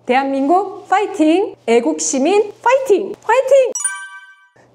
대한민국 파이팅! 애국시민 파이팅! 파이팅!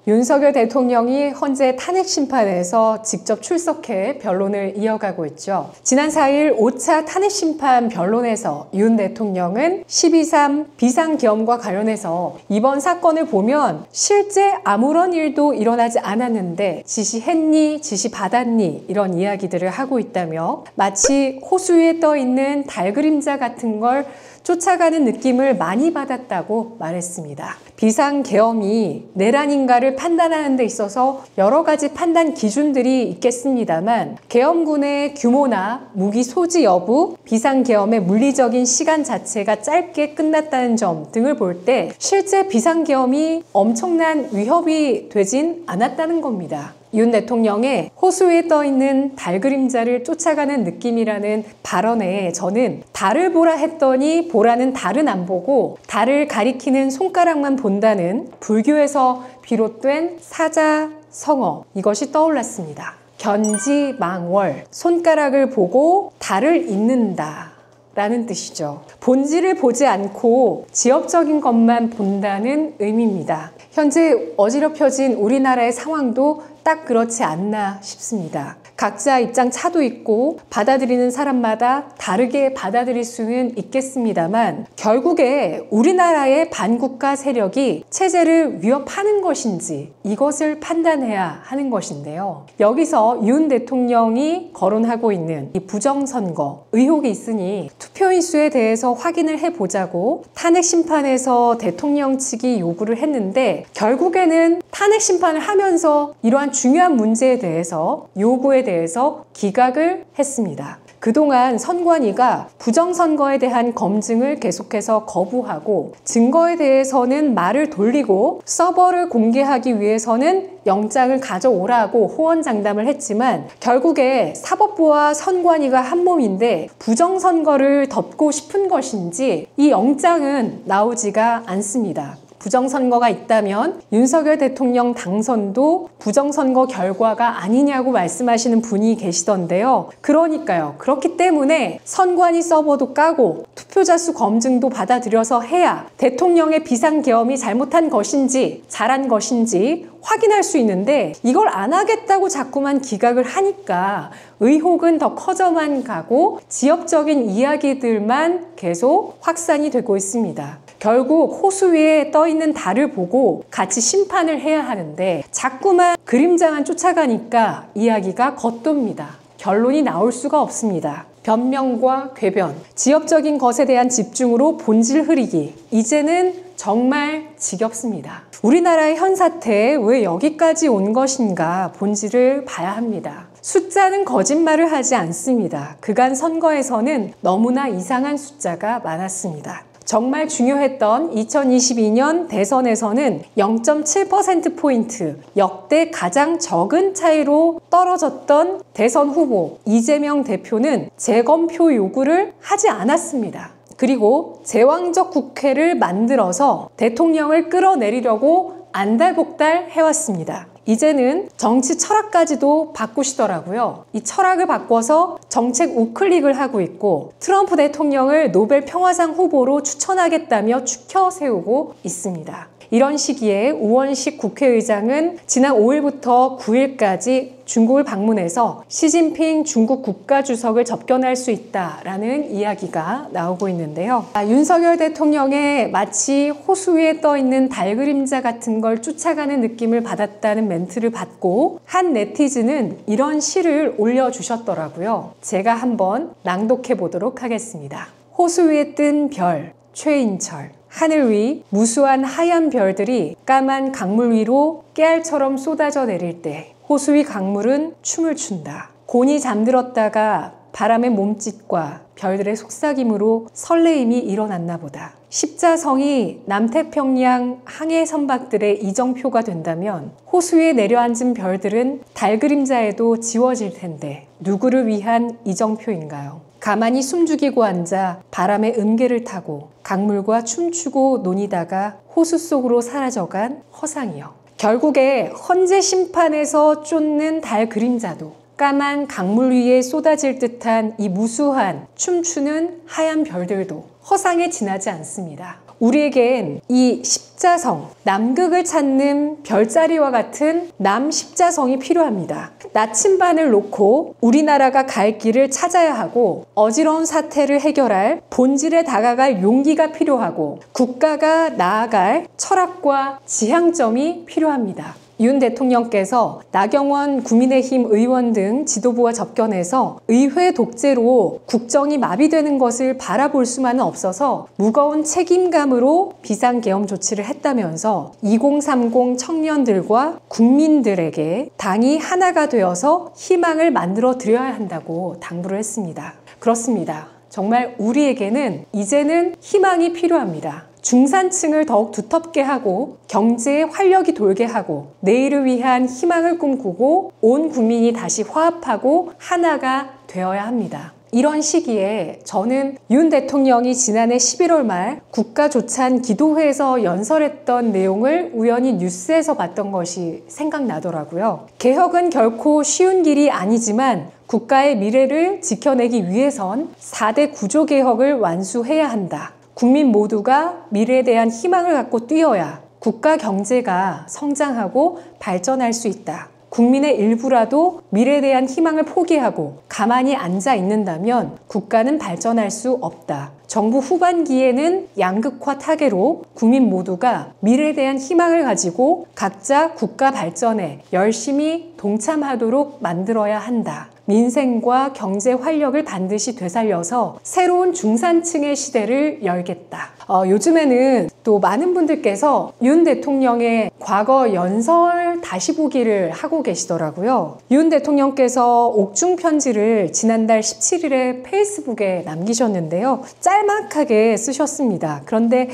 윤석열 대통령이 현재 탄핵 심판에서 직접 출석해 변론을 이어가고 있죠. 지난 4일 5차 탄핵 심판 변론에서 윤 대통령은 12.3 비상계엄과 관련해서 이번 사건을 보면 실제 아무런 일도 일어나지 않았는데 지시했니, 지시받았니 이런 이야기들을 하고 있다며 마치 호수 위에 떠있는 달 그림자 같은 걸 쫓아가는 느낌을 많이 받았다고 말했습니다. 비상계엄이 내란인가를 판단하는 데 있어서 여러 가지 판단 기준들이 있겠습니다만 계엄군의 규모나 무기 소지 여부, 비상계엄의 물리적인 시간 자체가 짧게 끝났다는 점 등을 볼 때 실제 비상계엄이 엄청난 위협이 되진 않았다는 겁니다. 윤 대통령의 호수 위에 떠있는 달 그림자를 쫓아가는 느낌이라는 발언에 저는 달을 보라 했더니 보라는 달은 안 보고 달을 가리키는 손가락만 본다는 불교에서 비롯된 사자성어 이것이 떠올랐습니다. 견지망월, 손가락을 보고 달을 잇는다 라는 뜻이죠. 본질을 보지 않고 지엽적인 것만 본다는 의미입니다. 현재 어지럽혀진 우리나라의 상황도 딱 그렇지 않나 싶습니다. 각자 입장 차도 있고 받아들이는 사람마다 다르게 받아들일 수는 있겠습니다만 결국에 우리나라의 반국가 세력이 체제를 위협하는 것인지 이것을 판단해야 하는 것인데요. 여기서 윤 대통령이 거론하고 있는 이 부정선거 의혹이 있으니 투표인 수에 대해서 확인을 해보자고 탄핵 심판에서 대통령 측이 요구를 했는데 결국에는 탄핵 심판을 하면서 이러한 중요한 문제에 대해서 요구에 대해서 기각을 했습니다. 그동안 선관위가 부정선거에 대한 검증을 계속해서 거부하고 증거에 대해서는 말을 돌리고 서버를 공개하기 위해서는 영장을 가져오라고 호언장담을 했지만 결국에 사법부와 선관위가 한 몸인데 부정선거를 덮고 싶은 것인지 이 영장은 나오지가 않습니다. 부정선거가 있다면 윤석열 대통령 당선도 부정선거 결과가 아니냐고 말씀하시는 분이 계시던데요. 그러니까요. 그렇기 때문에 선관위 서버도 까고 투표자 수 검증도 받아들여서 해야 대통령의 비상계엄이 잘못한 것인지 잘한 것인지 확인할 수 있는데 이걸 안 하겠다고 자꾸만 기각을 하니까 의혹은 더 커져만 가고 지역적인 이야기들만 계속 확산이 되고 있습니다. 결국 호수 위에 떠있는 달을 보고 같이 심판을 해야 하는데 자꾸만 그림자만 쫓아가니까 이야기가 겉돕니다. 결론이 나올 수가 없습니다. 변명과 궤변, 지역적인 것에 대한 집중으로 본질 흐리기, 이제는 정말 지겹습니다. 우리나라의 현 사태에 왜 여기까지 온 것인가 본질을 봐야 합니다. 숫자는 거짓말을 하지 않습니다. 그간 선거에서는 너무나 이상한 숫자가 많았습니다. 정말 중요했던 2022년 대선에서는 0.7%포인트, 역대 가장 적은 차이로 떨어졌던 대선 후보 이재명 대표는 재검표 요구를 하지 않았습니다. 그리고 제왕적 국회를 만들어서 대통령을 끌어내리려고 안달복달 해왔습니다. 이제는 정치 철학까지도 바꾸시더라고요. 이 철학을 바꿔서 정책 우클릭을 하고 있고 트럼프 대통령을 노벨 평화상 후보로 추천하겠다며 추켜 세우고 있습니다. 이런 시기에 우원식 국회의장은 지난 5일부터 9일까지 중국을 방문해서 시진핑 중국 국가주석을 접견할 수 있다라는 이야기가 나오고 있는데요. 윤석열 대통령의 마치 호수 위에 떠있는 달 그림자 같은 걸 쫓아가는 느낌을 받았다는 멘트를 받고 한 네티즌은 이런 시를 올려주셨더라고요. 제가 한번 낭독해 보도록 하겠습니다. 호수 위에 뜬 별, 최인철. 하늘 위 무수한 하얀 별들이 까만 강물 위로 깨알처럼 쏟아져 내릴 때 호수 위 강물은 춤을 춘다. 곤히 잠들었다가 바람의 몸짓과 별들의 속삭임으로 설레임이 일어났나 보다. 십자성이 남태평양 항해 선박들의 이정표가 된다면 호수 위에 내려앉은 별들은 달 그림자에도 지워질 텐데 누구를 위한 이정표인가요? 가만히 숨죽이고 앉아 바람의 음계를 타고 강물과 춤추고 논이다가 호수 속으로 사라져간 허상이여. 결국에 헌재 심판에서 쫓는 달 그림자도 까만 강물 위에 쏟아질 듯한 이 무수한 춤추는 하얀 별들도 허상에 지나지 않습니다. 우리에겐 이 십자성, 남극을 찾는 별자리와 같은 남십자성이 필요합니다. 나침반을 놓고 우리나라가 갈 길을 찾아야 하고, 어지러운 사태를 해결할 본질에 다가갈 용기가 필요하고, 국가가 나아갈 철학과 지향점이 필요합니다. 윤 대통령께서 나경원 국민의힘 의원 등 지도부와 접견해서 의회 독재로 국정이 마비되는 것을 바라볼 수만은 없어서 무거운 책임감으로 비상계엄 조치를 했다면서 2030 청년들과 국민들에게 당이 하나가 되어서 희망을 만들어 드려야 한다고 당부를 했습니다. 그렇습니다. 정말 우리에게는 이제는 희망이 필요합니다. 중산층을 더욱 두텁게 하고 경제에 활력이 돌게 하고 내일을 위한 희망을 꿈꾸고 온 국민이 다시 화합하고 하나가 되어야 합니다. 이런 시기에 저는 윤 대통령이 지난해 11월 말 국가조찬 기도회에서 연설했던 내용을 우연히 뉴스에서 봤던 것이 생각나더라고요. 개혁은 결코 쉬운 길이 아니지만 국가의 미래를 지켜내기 위해선 4대 구조개혁을 완수해야 한다. 국민 모두가 미래에 대한 희망을 갖고 뛰어야 국가 경제가 성장하고 발전할 수 있다. 국민의 일부라도 미래에 대한 희망을 포기하고 가만히 앉아 있는다면 국가는 발전할 수 없다. 정부 후반기에는 양극화 타개로 국민 모두가 미래에 대한 희망을 가지고 각자 국가 발전에 열심히 동참하도록 만들어야 한다. 민생과 경제 활력을 반드시 되살려서 새로운 중산층의 시대를 열겠다. 요즘에는 또 많은 분들께서 윤 대통령의 과거 연설 다시 보기를 하고 계시더라고요. 윤 대통령께서 옥중 편지를 지난달 17일에 페이스북에 남기셨는데요. 짤막하게 쓰셨습니다. 그런데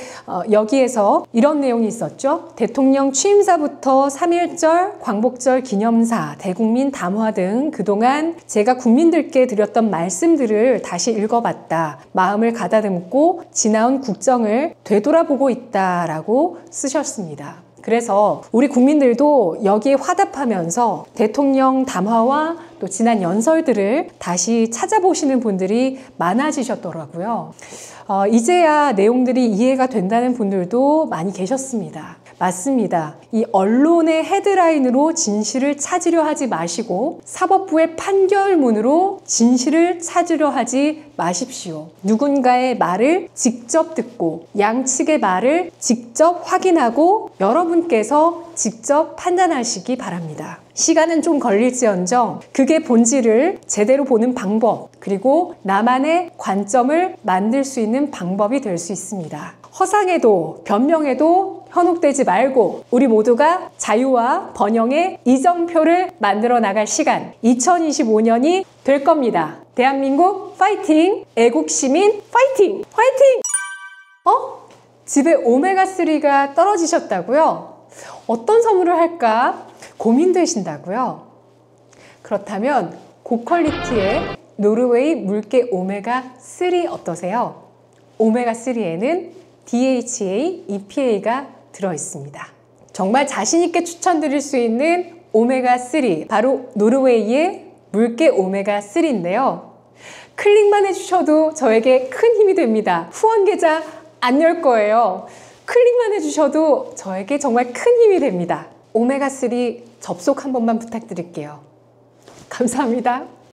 여기에서 이런 내용이 있었죠. 대통령 취임사부터 3.1절, 광복절 기념사, 대국민 담화 등 그동안 제가 국민들께 드렸던 말씀들을 다시 읽어봤다. 마음을 가다듬고 지나온 국정을 되돌아보고 있다라고 쓰셨습니다. 그래서 우리 국민들도 여기에 화답하면서 대통령 담화와 또 지난 연설들을 다시 찾아보시는 분들이 많아지셨더라고요. 이제야 내용들이 이해가 된다는 분들도 많이 계셨습니다. 맞습니다. 이 언론의 헤드라인으로 진실을 찾으려 하지 마시고 사법부의 판결문으로 진실을 찾으려 하지 마십시오. 누군가의 말을 직접 듣고 양측의 말을 직접 확인하고 여러분께서 직접 판단하시기 바랍니다. 시간은 좀 걸릴지언정 그게 본질을 제대로 보는 방법, 그리고 나만의 관점을 만들 수 있는 방법이 될 수 있습니다. 허상에도 변명에도 현혹되지 말고 우리 모두가 자유와 번영의 이정표를 만들어 나갈 시간 2025년이 될 겁니다. 대한민국 파이팅! 애국시민 파이팅! 파이팅! 집에 오메가3가 떨어지셨다고요? 어떤 선물을 할까 고민되신다고요? 그렇다면 고퀄리티의 노르웨이 물개 오메가3 어떠세요? 오메가3에는 DHA, EPA가 들어있습니다. 정말 자신있게 추천드릴 수 있는 오메가3, 바로 노르웨이의 물개 오메가3인데요. 클릭만 해주셔도 저에게 큰 힘이 됩니다. 후원 계좌 안 열 거예요. 클릭만 해주셔도 저에게 정말 큰 힘이 됩니다. 오메가3 접속 한 번만 부탁드릴게요. 감사합니다.